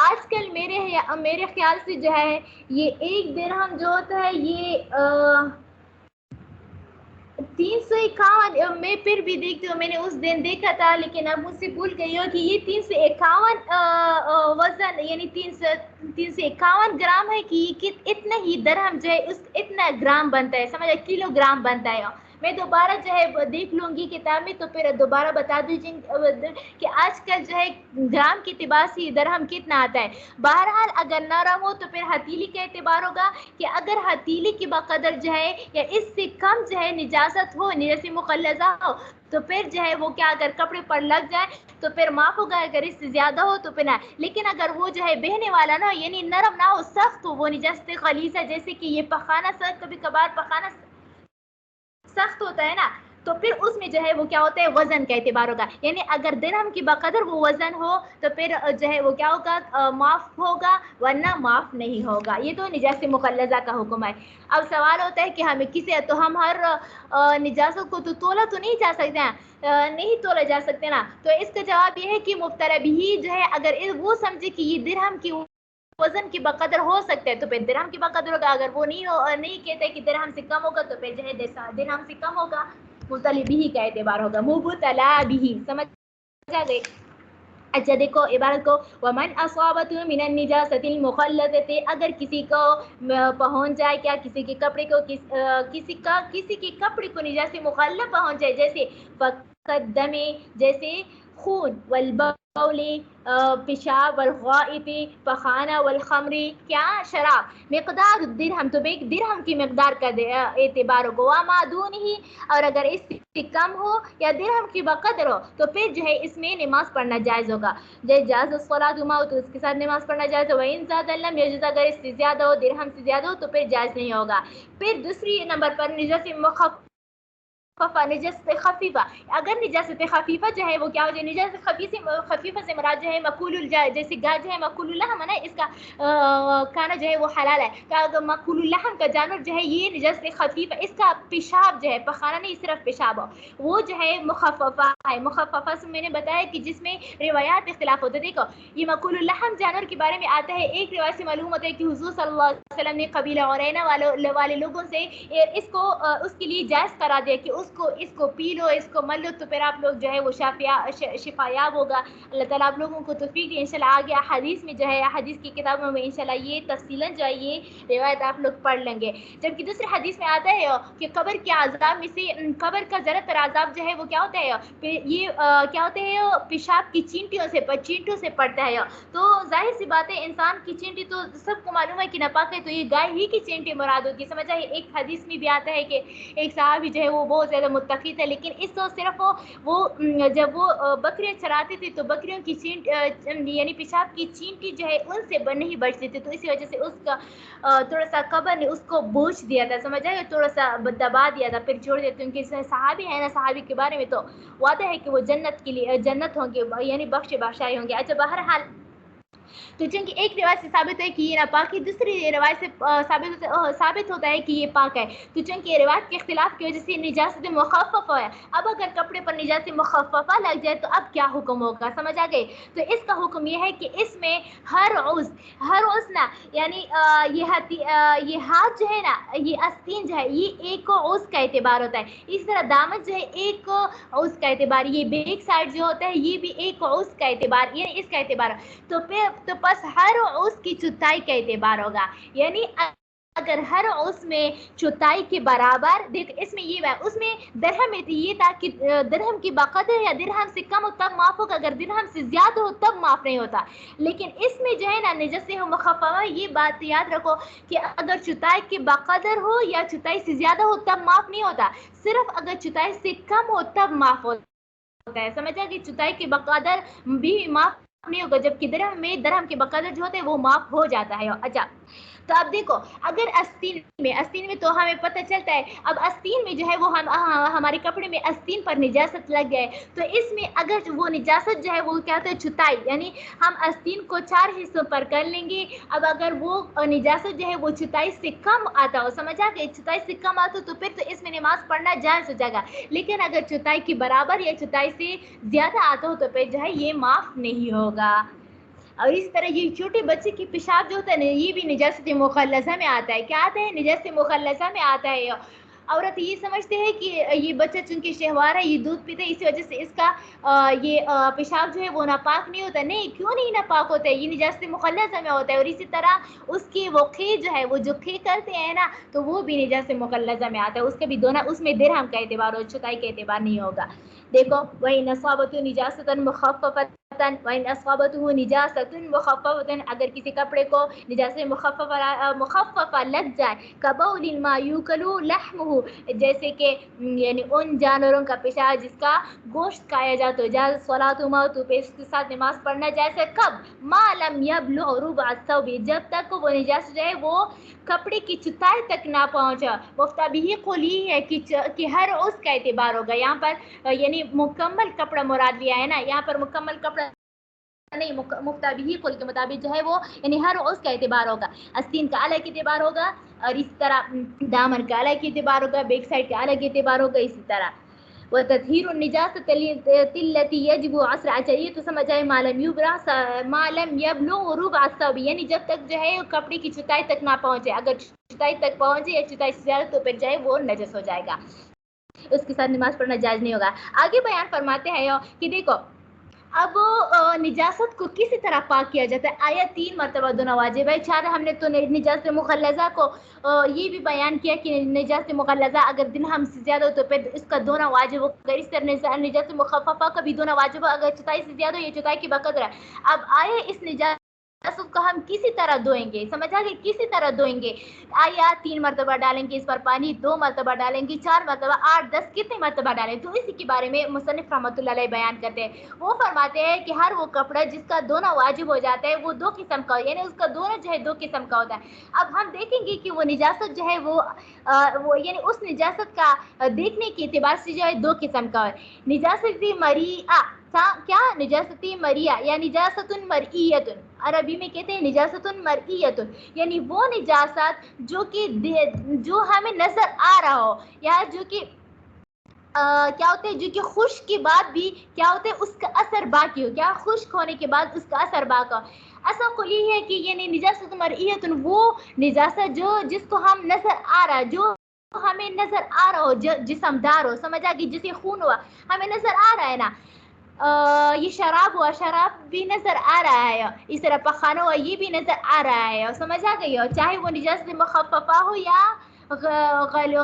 آج کل میرے خیال سے جو ہے یہ 1 درہم جو ہوتا ہے یہ 351، میں پھر بھی دیکھتی ہوں، میں نے اس دن دیکھا تھا لیکن اب مجھ سے بھول گئی ہو کہ یہ 351 وزن یعنی 351 گرام ہے کہ یہ اتنا ہی درہم جو ہے اتنا گرام بنتا ہے، سمجھا، کلو گرام بنتا ہے۔ میں دوبارہ جو ہے دیکھ لوں گی کتاب میں تو پھر دوبارہ بتا دیجیے کہ آج کل جو ہے گرام کے اعتبار سے درہم کتنا آتا ہے۔ بہرحال اگر نرم ہو تو پھر ہتھیلی کا اعتبار ہوگا کہ اگر ہتھیلی کی بقدر جو ہے یا اس سے کم جو ہے نجاست ہو، نجاست مغلظہ ہو، تو پھر جو ہے وہ کیا اگر کپڑے پر لگ جائے تو پھر معاف ہوگا، اگر اس سے زیادہ ہو تو پھر نہ۔ لیکن اگر وہ جو ہے بہنے والا نہ ہو یعنی نرم نہ ہو، سخت ہو، وہ نجاست خلیصہ، جیسے کہ یہ پخانہ کبھی کبھار پخانہ سخت ہوتا ہے نا، تو پھر اس میں جو ہے وہ کیا ہوتا ہے وزن کا اعتبار ہوگا، یعنی اگر درہم کی بقدر وہ وزن ہو تو پھر جو ہے وہ کیا ہوگا معاف ہوگا، ورنہ معاف نہیں ہوگا۔ یہ تو نجاست مغلظہ کا حکم ہے۔ اب سوال ہوتا ہے کہ ہمیں تو ہم ہر نجاست کو تو تولا تو نہیں جا سکتے ہیں، نہیں تولا جا سکتے نا، تو اس کا جواب یہ ہے کہ مفترض بھی جو ہے اگر وہ سمجھے کہ یہ درہم کی وزن کی بقدر ہو سکتا ہے تو پھر درہم کی بقدر ہوگا، اگر وہ نہیں کہتے کہ درہم سے کم ہوگا تو پھر جو ہے درہم سے کم ہوگا، مبتلا بھی کا اعتبار ہوگا، مبتلا بھی، سمجھ آ گئی۔ اچھا دیکھو عبارت کو، ومن اصابته من النجاسة المخلطة، اگر کسی کو پہنچ جائے کیا کسی کے کپڑے کو کسی کے کپڑے کو نجاست مخلط پہنچ جائے، جیسے فقدم، جیسے خون، والبول پیشاب، والغائط پخانہ، والخمر کیا شراب، مقدار الدرہم تو درہم کی مقدار کا اعتبار ہوگا، وما دونہ، اور اگر اس سے کم ہو یا درہم کی بقدر ہو تو پھر جو ہے اس میں نماز پڑھنا جائز ہوگا، جائز الصلاۃ معہ، تو اس کے ساتھ نماز پڑھنا جائز ہوگا، ان زاد لم یجوز، اگر اس سے زیادہ ہو درہم سے زیادہ ہو تو پھر جائز نہیں ہوگا۔ پھر دوسری نمبر پر نجاست نجاست خفیفہ، اگر نجاست خفیفہ جو ہے وہ کیا ہو جائے، نجاست خفیفہ سے مراد جو ہے مقول جیسے گائے جو ہے مقول اللحم ہے نا، اس کا کھانا جو ہے وہ حلال ہے، تو اگر مقول اللحم کا جانور جو ہے یہ نجاست خفیفہ، اس کا پیشاب جو ہے پخانہ نہیں صرف پیشاب ہو، وہ جو ہے مخففہ ہے۔ مخففہ سے میں نے بتایا کہ جس میں روایات اختلاف ہوتے، دیکھو یہ مقول اللحم جانور کے بارے میں آتا ہے، ایک روایت سے معلوم ہوتا ہے کہ حضور صلی اللہ علیہ وسلم نے قبیلہ عرینہ والے لوگوں سے اس کے لیے جائز کرا دیا کہ اس کو پی لو، اس کو مل لو، تو پھر آپ لوگ جو ہے وہ شفایاب ہوگا۔ اللہ تعالیٰ آپ لوگوں کو توفیق دے، انشاءاللہ آگے حدیث میں جو ہے حدیث کی کتابوں میں انشاءاللہ یہ تفصیلاً جو ہے یہ روایت آپ لوگ پڑھ لیں گے۔ جبکہ دوسری حدیث میں آتا ہے کہ قبر کے عذاب میں سے قبر کا زیادہ تر عذاب جو ہے وہ کیا ہوتا ہے، یہ کیا ہوتے ہیں، پیشاب کی چینٹیوں سے پڑتا ہے، تو ظاہر سی بات ہے انسان کی چینٹی تو سب کو معلوم ہے کہ ناپاک ہے، تو یہ گائے ہی کی چینٹی مراد ہوتی ہے، سمجھ آئے۔ ایک حدیث میں بھی آتا ہے کہ ایک صحابی جو ہے وہ بہت زیادہ متقی تھے، لیکن اس کو صرف وہ جب وہ بکریاں چراتے تھے تو بکریوں کی یعنی پیشاب کی چینٹی جو ہے ان سے نہیں بچتی تھی، تو اسی وجہ سے اس کا تھوڑا سا قبر نے اس کو بوجھ دیا تھا، سمجھ آئے، تھوڑا سا دبا دیا تھا، پھر چھوڑ دیا، کیونکہ صحابی ہے نا، صحابی کے بارے میں تو وعدہ ہے کہ وہ جنت کے لیے جنت ہوں گے، یعنی بخش بخشائے ہوں گے۔ اچھا بہرحال تو چونکہ ایک روایت سے ثابت ہے کہ یہ ناپاک ہے، دوسری روایت سے ثابت ہوتا ہے کہ یہ پاک ہے، تو چونکہ روایت کے اختلاف کی وجہ سے نجاست مخففہ ہے۔ اب اگر کپڑے پر نجاست مخففہ لگ جائے تو اب کیا حکم ہوگا، سمجھ آ گئے؟ تو اس کا حکم یہ ہے کہ اس میں ہر عضو نا، یعنی یہ ہاتھ جو ہے نا، یہ آستین جو ہے یہ ایک عضو کا اعتبار ہوتا ہے، اس طرح دامن جو ہے ایک عضو کا اعتبار، یہ بیک سائڈ جو ہوتا ہے یہ بھی ایک عضو کا اعتبار، یعنی اس کا اعتبار، تو بس ہر عضو کی چوتھائی کا اعتبار ہوگا، یعنی اگر ہر عضو میں چوتھائی کے برابر، دیکھ اس میں یہ ہے، اس میں درہم میں یہ تھا کہ درہم کی بقدر یا درہم سے کم ہو تب معاف ہوگا، اگر درہم سے زیادہ ہو تب معاف نہیں ہوتا، لیکن اس میں جو ہے نا نجاست مخففہ، یہ بات یاد رکھو کہ اگر چوتھائی کی بقدر ہو یا چوتھائی سے زیادہ ہو تب معاف نہیں ہوتا، صرف اگر چوتھائی سے کم ہو تب معاف ہوتا ہے، سمجھا کہ چوتھائی کی بقدر بھی معاف نہیں ہوگا، جبکہ درہم کی بقدر جو ہوتے ہیں وہ معاف ہو جاتا ہے۔ اچھا تو اب دیکھو اگر آستین میں تو ہمیں پتہ چلتا ہے، اب آستین میں جو ہے وہ ہمارے کپڑے میں آستین پر نجاست لگ گئے، تو اس میں اگر وہ نجاست جو ہے وہ کیا ہوتا ہے چوتھائی، یعنی ہم آستین کو 4 حصوں پر کر لیں گے، اب اگر وہ نجاست جو ہے وہ چوتھائی سے کم آتا ہو، سمجھا کہ چوتھائی سے کم آتا ہو تو پھر تو اس میں نماز پڑھنا جائز ہو جائے گا، لیکن اگر چوتھائی کے برابر یا چوتھائی سے زیادہ آتا ہو تو پھر جو ہے یہ معاف نہیں ہوگا۔ اور اسی طرح یہ چھوٹے بچے کی پیشاب جو ہوتا ہے نا یہ بھی نجاست مخلصہ میں آتا ہے. کیا آتا ہے؟ نجاست مخلصہ میں آتا ہے. عورت یہ سمجھتے ہیں کہ یہ بچہ چونکہ شہوار ہے، یہ دودھ پیتا ہے، اسی وجہ سے اس کا یہ پیشاب جو ہے وہ ناپاک نہیں ہوتا. نہیں، کیوں نہیں ناپاک ہوتا ہے؟ یہ نجاست مخلصہ میں ہوتا ہے. اور اسی طرح اس کی وہ خے جو ہے، وہ جو خے کرتے ہیں نا، تو وہ بھی نجاست مخلصہ میں آتا ہے. اس کے بھی دونوں، اس میں درہم کا اعتبار ہو، چوتھائی کا اعتبار نہیں ہوگا. دیکھو وَإِنْ أَصَابَتْهُ نِجَاسَةٌ مُخَفَّفَةٌ وَإِنْ أَصَابَتْهُ نِجَاسَةٌ مُخَفَّفَةٌ اگر کسی کپڑے کو نجاست مخففہ لگ جائے، كَبَوْلٍ مَا يُوكَلُ لَحْمُهُ جیسے کہ یعنی ان جانوروں کا پیشاب جس کا گوشت کھایا جاتا ہے، جائز صلاۃ موت پہ اس کے ساتھ نماز پڑھنا جائز ہے. کب؟ ما لم يبلغ ربع الثوب جب تک وہ نجاست جو ہے وہ کپڑے کی چوتھائی تک نہ پہنچا. مفتبی قول یہ ہے کہ ہر عضو کا اعتبار ہوگا. یہاں پر یعنی مکمل کپڑا مراد لیا ہے نا، یہاں پر مکمل کپڑا نہیں، مفتبی قول کے مطابق جو ہے وہ یعنی ہر عضو کا اعتبار ہوگا. آستین کا الگ اعتبار ہوگا، اور اس طرح دامن کا الگ اعتبار ہوگا، بیک سائڈ کا الگ اعتبار ہوگا. اسی طرح وتطہیر النجاست التي يجب عصر اچھا تو سمجھ آئے ما لم يبلغ ربع الثوب یعنی جب تک جو ہے کپڑے کی چوتھائی تک نہ پہنچے. اگر چوتھائی تک پہنچے یا چوتھائی سے زیادہ تو پھر جو ہے وہ نجس ہو جائے گا، اس کے ساتھ نماز پڑھنا جائز نہیں ہوگا. آگے بیان فرماتے ہیں کہ دیکھو اب نجاست کو کسی طرح پاک کیا جاتا ہے. آیا 3 مرتبہ دھونا واجب ہے. 4 ہم نے تو نجاست مغلظہ کو یہ بھی بیان کیا کہ نجاست مغلظہ اگر درہم سے زیادہ ہو تو پھر اس کا دھونا واجب ہو. اگر اس طرح نجاست مخففہ کا بھی دھونا واجب ہو اگر چوتھائی سے زیادہ ہو یا چوتھائی کی بقدر ہے. اب آئے اس نجاست کو ہم کسی طرح دھوئیں گے، سمجھا کہ کسی طرح دھوئیں گے. آیا 3 مرتبہ ڈالیں گے اس پر پانی، 2 مرتبہ ڈالیں گے، 4 مرتبہ، 8، 10 کتنے مرتبہ ڈالیں؟ تو اسی کے بارے میں مصنف رحمۃ اللہ علیہ بیان کرتے ہیں. وہ فرماتے ہیں کہ ہر وہ کپڑا جس کا دھونا واجب ہو جاتا ہے وہ 2 قسم کا، یعنی اس کا دھونا جو ہے 2 قسم کا ہوتا ہے. اب ہم دیکھیں گے کہ وہ نجاست جو ہے وہ یعنی اس نجاست کا دیکھنے کے اعتبار سے جو ہے 2 قسم کا ہے. نجاست مریعہ کیا؟ نجاست مریعہ یا نجاست مرئیۃ، عربی میں کہتے ہیں نجاست مرئیۃ، یعنی وہ نجاست جو ہمیں نظر آ رہا ہو یا جو کہ کیا ہوتے ہیں، جو کہ خشک کے بعد بھی کیا ہوتے ہیں اس کا اثر باقی ہو. کیا؟ خشک ہونے کے بعد اس کا اثر باقی ہو. اصل کو یہ ہے کہ یعنی نجاست مرئیۃ وہ نجاست جس کو ہم نظر آ رہا ہے، جو ہمیں نظر آ رہا ہو، جسمدار ہو، سمجھا کہ جسے خون ہوا ہمیں نظر آ رہا ہے نا. یہ شراب ہوا، شراب بھی نظر آ رہا ہے. اس طرح پخانا ہوا، یہ بھی نظر آ رہا ہے. اور سمجھا گئی ہو، چاہے وہ نجاست مخففہ ہو یا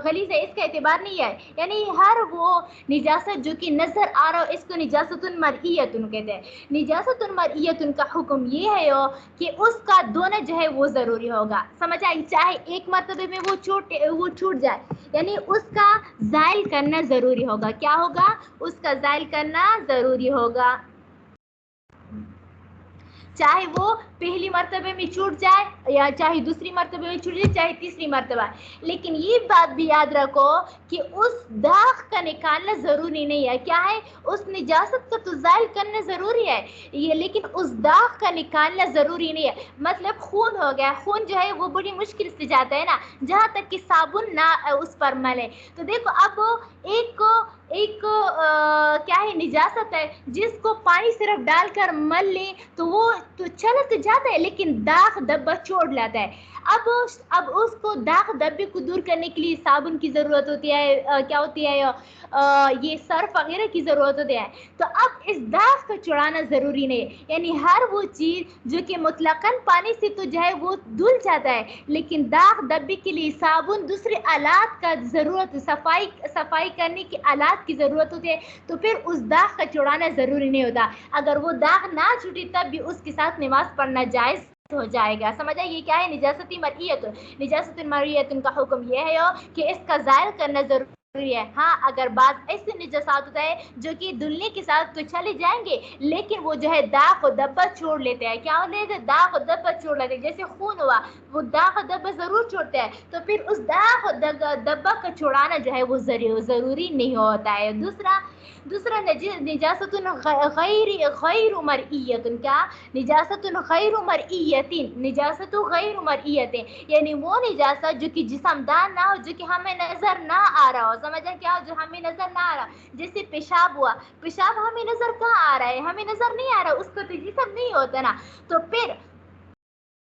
غلیظ ہے، اس کا اعتبار نہیں ہے. یعنی ہر وہ نجاست جو کہ نظر آ رہا ہو اس کو نجاست مرئیۃ کہتے ہیں. نجاست مرئیۃ کا حکم یہ ہے کہ اس کا دھونا جو ہے وہ ضروری ہوگا. سمجھ آئی؟ چاہے ایک مرتبے میں وہ چھوٹ جائے، یعنی اس کا زائل کرنا ضروری ہوگا. کیا ہوگا؟ اس کا زائل کرنا ضروری ہوگا. چاہے وہ پہلی مرتبے میں چھوٹ جائے یا چاہے دوسری مرتبے میں چھوٹ جائے، چاہے تیسری مرتبہ. لیکن یہ بات بھی یاد رکھو کہ اس داغ کا نکالنا ضروری نہیں ہے. کیا ہے؟ اس نجاست کا تو زائل کرنا ضروری ہے یہ، لیکن اس داغ کا نکالنا ضروری نہیں ہے. مطلب خون ہو گیا، خون جو ہے وہ بڑی مشکل سے جاتا ہے نا، جہاں تک کہ صابن نہ اس پر ملے. تو دیکھو اب ایک کیا ہے نجاست ہے جس کو پانی صرف ڈال کر مل لے تو وہ تو چلا تو جاتا ہے لیکن داغ دھبا چھوڑ لاتا ہے. اب اس کو داغ دھبے کو دور کرنے کے لیے صابن کی ضرورت ہوتی ہے، کیا ہوتی ہے یہ سرف وغیرہ کی ضرورت ہوتی ہے. تو اب اس داغ کو چھڑانا ضروری نہیں ہے. یعنی ہر وہ چیز جو کہ مطلقاً پانی سے تو جو ہے وہ دھل جاتا ہے، لیکن داغ دھبے کے لیے صابن دوسرے آلات کا ضرورت، صفائی کرنے کے آلات کی ضرورت ہوتی ہے. تو پھر اس داغ کا چھڑانا ضروری نہیں ہوتا. اگر وہ داغ نہ چھوٹے تب بھی اس کے ساتھ نماز پڑھنا جائز ہو جائے گا. سمجھا یہ کیا ہے؟ نجاست مرئیۃ. نجاست مرئیۃ کا حکم یہ ہے کہ اس کا زائل کرنا ضروری ہے. ہاں اگر بعض ایسے نجاسات ہوتا ہے جو کہ دھلنے کے ساتھ تو چلے جائیں گے لیکن وہ جو ہے داغ و دھبا چھوڑ لیتے ہیں. کیا ہوتے ہیں؟ داغ و دھبا چھوڑ لیتے ہیں. جیسے خون ہوا وہ داغ و دھبا ضرور چھوڑتے ہیں، تو پھر اس داغ و دھبا کا چھڑانا جو ہے وہ ضروری نہیں ہوتا ہے. دوسرا نجاست غیر مرئیۃ. کیا؟ نجاست غیر مرئیۃ. نجاست غیر مرئیۃ یعنی وہ نجاست جو کہ جسمدار نہ ہو، جو کہ ہمیں نظر نہ آ رہا ہو. سمجھا کیا؟ جو ہمیں نظر نہ آ رہا، جیسے پیشاب ہوا، پیشاب ہمیں نظر کہاں آ رہا ہے؟ ہمیں نظر نہیں آ رہا، اس کو تو جسم نہیں ہوتا نا، تو پھر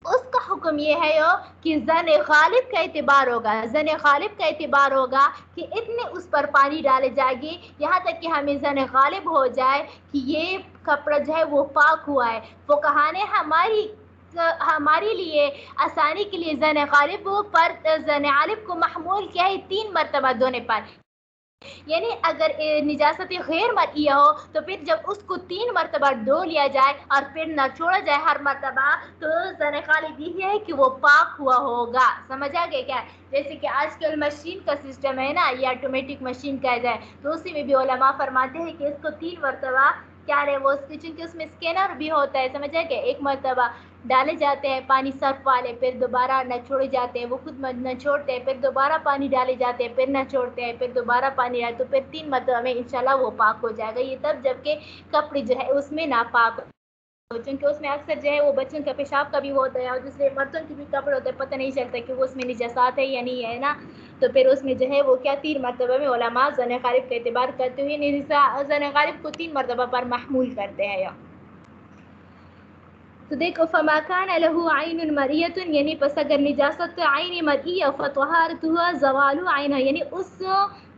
اس کا حکم یہ ہے کہ زن غالب کا اعتبار ہوگا، زن غالب کا اعتبار ہوگا کہ اتنے اس پر پانی ڈالے جائے گی یہاں تک کہ ہمیں زن غالب ہو جائے کہ یہ کپڑا جو ہے وہ پاک ہوا ہے۔ فقہا نے ہمارے لیے آسانی کے لیے زن غالب پر زن غالب کو محمول کیا ہے 3 مرتبہ دھونے پر، یعنی اگر نجاست غیر مرئیہ ہو تو پھر جب اس کو 3 مرتبہ دھو لیا جائے اور پھر نہ چھوڑا جائے ہر مرتبہ، تو زن غالب یہ ہے کہ وہ پاک ہوا ہوگا۔ سمجھ آ گیا کیا؟ جیسے کہ آج کل مشین کا سسٹم ہے نا، یہ آٹومیٹک مشین کہا جائے، تو اسی میں بھی علماء فرماتے ہیں کہ اس کو 3 مرتبہ کیا رہے وہ چونکہ اس میں اسکینر بھی ہوتا ہے، سمجھ آ گیا؟ ایک مرتبہ ڈالے جاتے ہیں پانی صرف والے، پھر دوبارہ نہ چھوڑے جاتے ہیں، وہ خود نہ چھوڑتے ہیں، پھر دوبارہ پانی ڈالے جاتے ہیں، پھر نہ چھوڑتے ہیں، پھر دوبارہ پانی ڈالے، تو پھر 3 مرتبہ میں انشاءاللہ وہ پاک ہو جائے گا۔ یہ تب جب کہ کپڑے جو ہے اس میں ناپاک ہو، چونکہ اس میں اکثر جو ہے وہ بچوں کا پیشاب کا بھی ہوتا ہے اور دوسرے مردوں کی بھی کپڑے ہوتے ہیں، پتہ نہیں چلتا کہ وہ اس میں نجاسات ہے یا نہیں ہے نا، تو پھر اس میں جو ہے وہ کیا 3 مرتبہ میں علماء زن غالب کا اعتبار کرتے ہوئے زن غالب کو 3 مرتبہ پر محمول کرتے ہیں۔ تو دیکھو فما کان له عین مرئیۃ، یعنی پس اگر نجاست عین مرئیہ فطہارتها زوال عینها، یعنی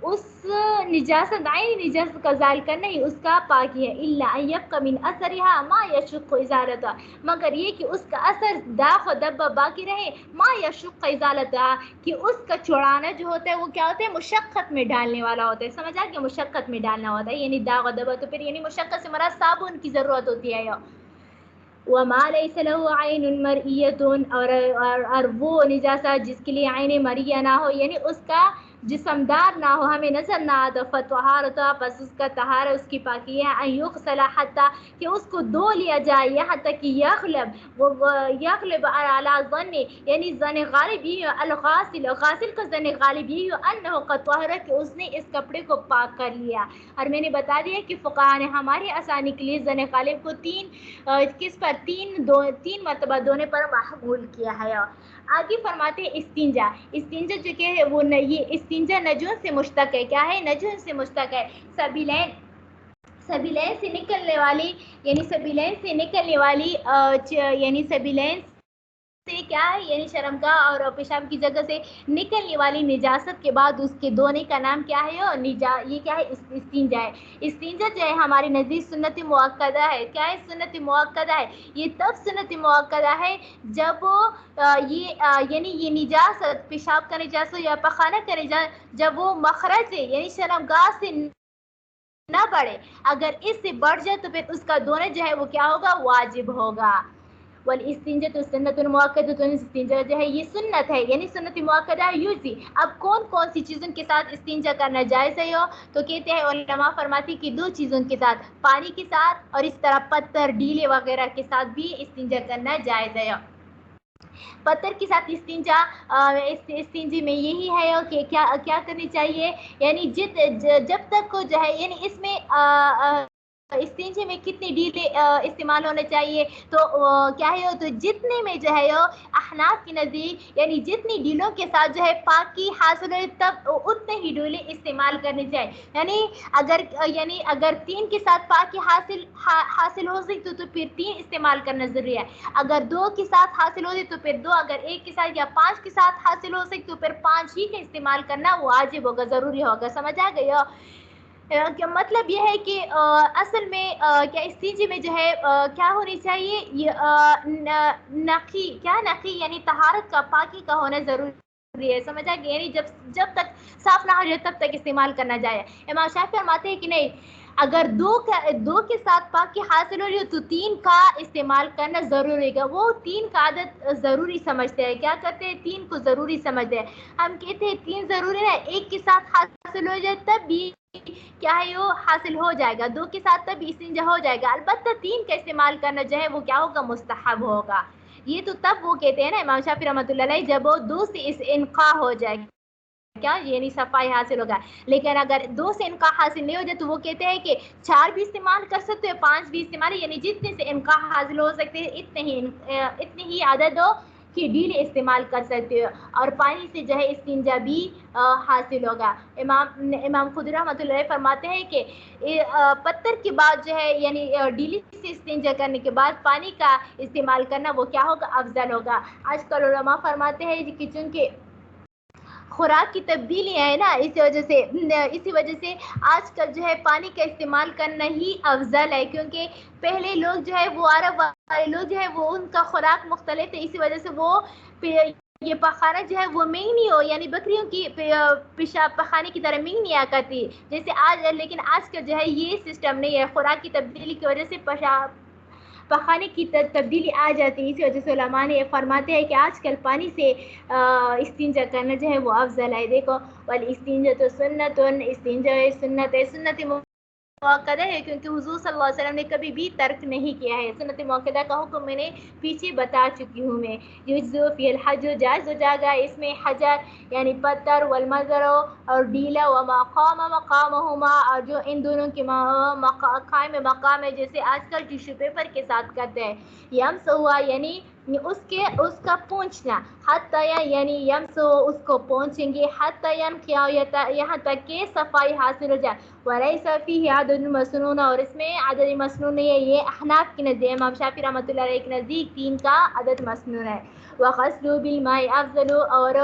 اس نجاست عین نجاست کا زال کرنا ہی اس کا پاکی ہے، الا ان یبقى من اثرها ما یشق ازالتها، مگر یہ کہ اس کا اثر داغ و دبہ باقی رہے، ما یشق ازالتها، کہ اس کا چھڑانا جو ہوتا ہے وہ کیا ہوتا ہے؟ مشقت میں ڈالنے والا ہوتا ہے، سمجھا کہ مشقت میں ڈالنا ہوتا ہے، یعنی داغ و دبہ، تو پھر یعنی مشقت سے مراد صابن کی ضرورت ہوتی ہے۔ وما ليس له عین مرئیۃ، اور وہ نجاست جس کے لیے عین مرئیہ نہ ہو، یعنی اس کا جسمدار نہ ہو، ہمیں نظر نہ آتا، فطہارتها، پس اس کا طہارت اس کی پاکی ہے، ان یغسل حتی، کہ اس کو دھو لیا جائے، یہاں تک کہ یغلب علی ظن، یعنی ظن غالب یہ الغاسل، غاسل کا ظن غالب یہ انہ قد طہر، کہ اس نے اس کپڑے کو پاک کر لیا۔ اور میں نے بتا دیا کہ فقہا نے ہماری آسانی کے لیے ظن غالب کو 3 مرتبہ دھونے پر محمول کیا ہے۔ آگے فرماتے ہیں استنجا، استنجا جو کہ ہے وہ یہ استنجا نجون سے مشتق ہے، کیا ہے؟ نجون سے مشتق ہے، سبیلین سے نکلنے والی، یعنی سبیلین سے نکلنے والی یعنی سبیلین سے کیا ہے؟ یعنی شرمگاہ اور پیشاب کی جگہ سے نکلنے والی نجاست کے بعد اس کے دھونے کا نام کیا ہے؟ یہ کیا ہے؟ استنجا ہے۔ استنجا جو ہے ہمارے نزدیک سنت مؤکدہ ہے، کیا ہے؟ سنت مؤکدہ ہے۔ یہ تب سنت مؤکدہ ہے جب یعنی یہ نجاست پیشاب کا نجاست یا پخانہ کا نجاست جب وہ مخرج سے یعنی شرمگاہ سے نہ بڑھے، اگر اس سے بڑھ جائے تو پھر اس کا دھونا جو ہے وہ کیا ہوگا؟ واجب ہوگا۔ والاستنجاۃ سنۃ مؤکدۃ، استنجا جو ہے یہ سنت ہے، یعنی سنت مؤکدہ ہے یوزی۔ اب کون سی چیزوں کے ساتھ استنجا کرنا جائز ہے؟ تو کہتے ہیں علماء فرماتی کہ 2 چیزوں کے ساتھ، پانی کے ساتھ اور اس طرح پتھر ڈیلے وغیرہ کے ساتھ بھی استنجا کرنا جائز ہے۔ پتھر کے ساتھ استنجے میں یہی ہے کہ کیا کرنی چاہیے، یعنی جب تک جو ہے یعنی اس میں استنجے میں کتنی ڈیلے استعمال ہونے چاہیے؟ تو کیا ہے؟ تو جتنے میں جو ہے احناف کی نزدیک یعنی جتنی ڈیلوں کے ساتھ جو ہے پاکی حاصل ہو تب اتنے ہی ڈیلے استعمال کرنے چاہیے، یعنی اگر 3 کے ساتھ پاکی حاصل ہو سکتی تو پھر 3 استعمال کرنا ضروری ہے، اگر 2 کے ساتھ حاصل ہو سکتی تو پھر 2، اگر 1 کے ساتھ یا 5 کے ساتھ حاصل ہو سکتی تو پھر 5 ہی کا استعمال کرنا واجب ہوگا، ضروری ہوگا۔ سمجھ آ گئی؟ کیا مطلب یہ ہے کہ اصل میں کیا استنجے میں جو ہے کیا ہونی چاہیے؟ نقی یعنی طہارت کا، پاکی کا ہونا ضروری ہے، سمجھا گیا؟ یعنی جب تک صاف نہ ہو جائے تب تک استعمال کرنا جائے۔ امام شافعی فرماتے ہیں کہ نہیں، اگر 2 کے ساتھ پاکی حاصل ہو رہی ہو تو 3 کا استعمال کرنا ضروری ہے۔ وہ 3 کا عدد ضروری سمجھتے ہیں، کیا کرتے ہیں؟ 3 کو ضروری سمجھتے ہیں۔ ہم کہتے ہیں 3 ضروری ہے، 1 کے ساتھ حاصل ہو جائے تب بھی کیا ہے وہ حاصل ہو جائے گا، 2 کے ساتھ تب استنجا ہو جائے گا، البتہ 3 کا استعمال کرنا جو ہے وہ کیا ہوگا؟ مستحب ہوگا۔ یہ تو تب وہ کہتے ہیں نا امام شافعی رحمۃ اللہ علیہ جب وہ 2 سے انقاء ہو جائے گا، کیا یعنی صفائی حاصل ہوگا، لیکن اگر 2 سے انقاء حاصل نہیں ہو جائے تو وہ کہتے ہیں کہ 4 بھی استعمال کر سکتے ہیں، 5 بھی استعمال، یعنی جتنے سے انقاء حاصل ہو سکتے ہیں اتنے ہی عدد کی ڈیلے استعمال کر سکتے ہو اور پانی سے جو ہے استنجا بھی حاصل ہوگا۔ امام خدری رحمۃ اللہ علیہ فرماتے ہیں کہ پتھر کے بعد جو ہے یعنی ڈیلی سے استنجا کرنے کے بعد پانی کا استعمال کرنا وہ کیا ہوگا؟ افضل ہوگا۔ آج کل علماء فرماتے ہیں کہ چونکہ خوراک کی تبدیلیاں ہیں نا، اسی وجہ سے آج کل جو ہے پانی کا استعمال کرنا ہی افضل ہے، کیونکہ پہلے لوگ جو ہے وہ عرب والے لوگ جو ہے وہ ان کا خوراک مختلف ہے، اسی وجہ سے وہ یہ پخانا جو ہے وہ مہنگی ہو، یعنی بکریوں کی پیشاب پخانے کی طرح مہنگی آ کرتی جیسے آج، لیکن آج کل جو ہے یہ سسٹم نہیں ہے، خوراک کی تبدیلی کی وجہ سے پخانے کی تبدیلی آ جاتی ہے، اسی وجہ سے علماء نے فرماتے ہیں کہ آج کل پانی سے استنجا کرنا جو ہے وہ افضل ہے۔ دیکھو والاستنجاء سنت، استنجا سنت ہے، سنت موقدہ ہے، کیونکہ حضور صلی اللہ علیہ وسلم نے کبھی بھی ترک نہیں کیا ہے۔ سنت موقدہ کا حکم میں نے پیچھے بتا چکی ہوں میں۔ یجزؤ فی الحج، جائز ہو جائے گا اس میں حجر یعنی پتھر، والمزر اور ڈیلا، وما قام مقامہما اور جو ان دونوں کے قائم مقام ہے، جیسے آج کل ٹیشو پیپر کے ساتھ کرتے ہیں۔ یمسوا یعنی اس کا پہنچنا، حتی یعنی یمسو اس کو پہنچیں گے، حتی یہاں تک کہ صفائی حاصل ہو جائے۔ ولیس فیہ عدد مسنون، اور اس میں عدد مسنون نہیں ہے، یہ احناف کی نزدیک، امام شافعی رحمۃ اللہ علیہ کے نزدیک 3 کا عدد مسنون ہے۔ وغسل بالماء افضل، اور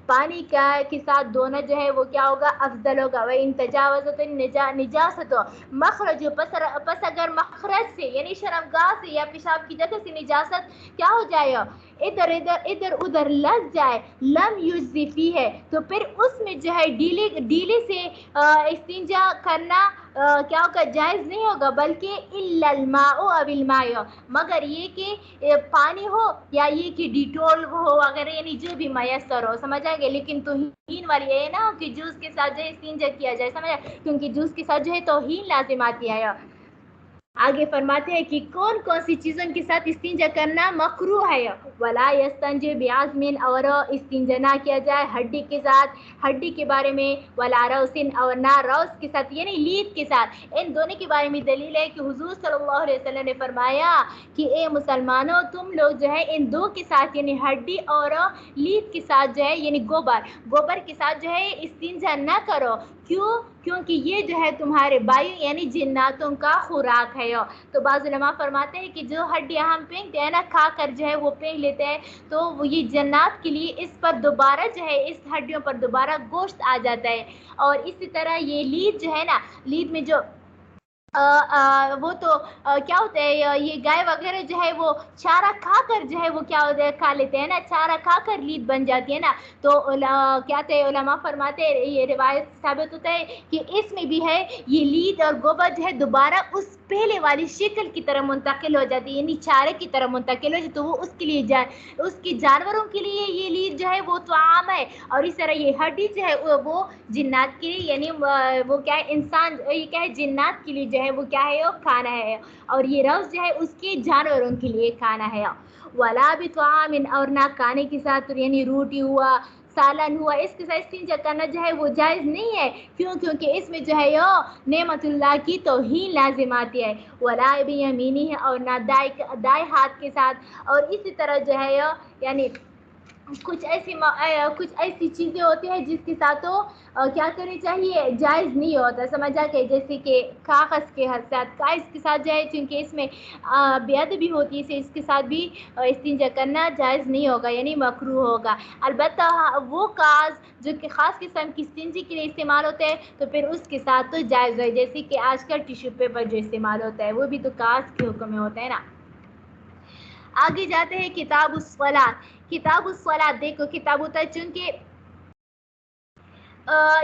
پانی کے ساتھ دھونا جو ہے وہ کیا ہوگا؟ افضل ہوگا۔ وان تجاوزت نجاست مخرج، پس اگر مخرج سے یعنی شرمگاہ سے یا پیشاب کی جگہ سے نجاست کیا ہو جائے گا؟ ادھر ادھر لگ جائے، لم یجزی فیہ، تو پھر اس میں جو ہے ڈیلے سے استنجا کرنا کیا ہوگا؟ جائز نہیں ہوگا، بلکہ الا الماء او الماء، مگر یہ کہ پانی ہو یا یہ کہ ڈیٹول ہو وغیرہ، یعنی جو بھی میسر ہو، سمجھ آئے گے۔ لیکن توہین والی ہے نا کہ جوس کے ساتھ جو ہے استنجا کیا جائے، سمجھا، کیونکہ جوس کے ساتھ جو ہے توہین لازم آتی ہے۔ آگے فرماتے ہیں کہ کون کون سی چیزوں کے ساتھ استنجا کرنا مکروہ ہے۔ ولا یستنجی بعظم، اور استنجا نہ کیا جائے ہڈی کے ساتھ، ہڈی کے بارے میں، ولا روث، اور نہ روث کے ساتھ یعنی لید کے ساتھ۔ ان دونوں کے بارے میں دلیل ہے کہ حضور صلی اللہ علیہ وسلم نے فرمایا کہ اے مسلمانوں، تم لوگ جو ہے ان دو کے ساتھ یعنی ہڈی اور لید کے ساتھ جو ہے یعنی گوبر کے ساتھ جو ہے استنجا نہ کرو۔ کیوں؟ کیونکہ یہ جو ہے تمہارے بایو یعنی جناتوں کا خوراک ہے۔ تو بعض علماء فرماتے ہیں کہ جو ہڈیاں ہم پھینکتے ہیں نا، کھا کر جو ہے وہ پھینک لیتے ہیں، تو وہ یہ جنات کے لیے اس پر دوبارہ جو ہے اس ہڈیوں پر دوبارہ گوشت آ جاتا ہے۔ اور اسی طرح یہ لید جو ہے نا، لید میں جو وہ تو کیا ہوتا ہے، یہ گائے وغیرہ جو ہے وہ چارہ کھا کر جو ہے وہ کیا ہوتا ہے، کھا لیتے ہیں نا، چارہ کھا کر لید بن جاتی ہے نا۔ تو کیا کہتے ہیں علماء فرماتے ہیں، یہ روایت ثابت ہوتا ہے کہ اس میں بھی ہے یہ لید اور گوبر جو ہے دوبارہ اس پہلے والی شکل کی طرح منتقل ہو جاتی ہے، یعنی چارے کی طرح منتقل ہو جاتی، تو وہ اس کے لیے اس کی جانوروں کے لیے یہ لید جو ہے وہ طعام ہے، اور اس طرح یہ ہڈی جو ہے وہ جنات کے لیے یعنی وہ کیا ہے، انسان یہ کیا ہے جنات کے لیے جو ہے وہ کیا ہے، وہ کھانا ہے، اور یہ روز جو ہے اس کے جانوروں کے لیے کھانا ہے۔ ولا بطعام، اور نہ کھانے کے ساتھ یعنی روٹی ہوا، سالن ہوا، اس کے ساتھ استنجا کرنا جو ہے وہ جائز نہیں ہے۔ کیوں؟ کیونکہ اس میں جو ہے نعمت اللہ کی توہین لازم آتی ہے۔ ولا بیمینہ، اور نہ دائیں ہاتھ کے ساتھ، اور اسی طرح جو ہے یعنی کچھ ایسی چیزیں ہوتی ہیں جس کے ساتھ کیا کرنی چاہیے، جائز نہیں ہوتا، سمجھا کہ جیسے کہ کاغذ کے ساتھ، کاغذ کے ساتھ جو ہے چونکہ اس میں بے ادبی ہوتی ہے، اس کے ساتھ بھی استنجا کرنا جائز نہیں ہوگا یعنی مکروہ ہوگا۔ البتہ وہ کاغذ جو کہ خاص قسم کی استنجی کے لیے استعمال ہوتے ہیں تو پھر اس کے ساتھ تو جائز ہے، جیسے کہ آج کل ٹیشو پیپر جو استعمال ہوتا ہے وہ بھی تو کاغذ کے حکم میں ہوتا ہے نا۔ آگے جاتے ہیں کتاب الصلاۃ۔ کتاب الصلاۃ دیکھو، کتاب ہوتا ہے چونکہ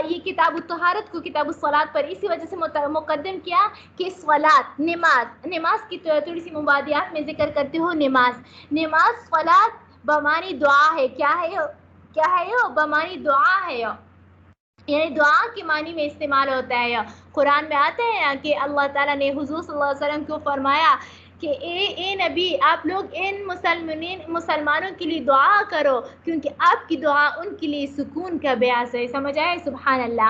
یہ کتاب الطہارت کو کتاب الصلاۃ پر اسی وجہ سے مقدم کیا کہ صلاۃ نماز کی تھوڑی سی مبادیات میں ذکر کرتے ہو۔ نماز صلاۃ بمانی دعا ہے، کیا ہے بمانی دعا ہے، یعنی دعا کے معنی میں استعمال ہوتا ہے۔ قرآن میں آتا ہے کہ اللہ تعالیٰ نے حضور صلی اللہ علیہ وسلم کو فرمایا کہ اے نبی، آپ لوگ ان مسلمانوں کے لیے دعا کرو، کیونکہ آپ کی دعا ان کے لیے سکون کا باعث ہے، سمجھ آئے؟ سبحان اللہ۔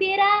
13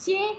6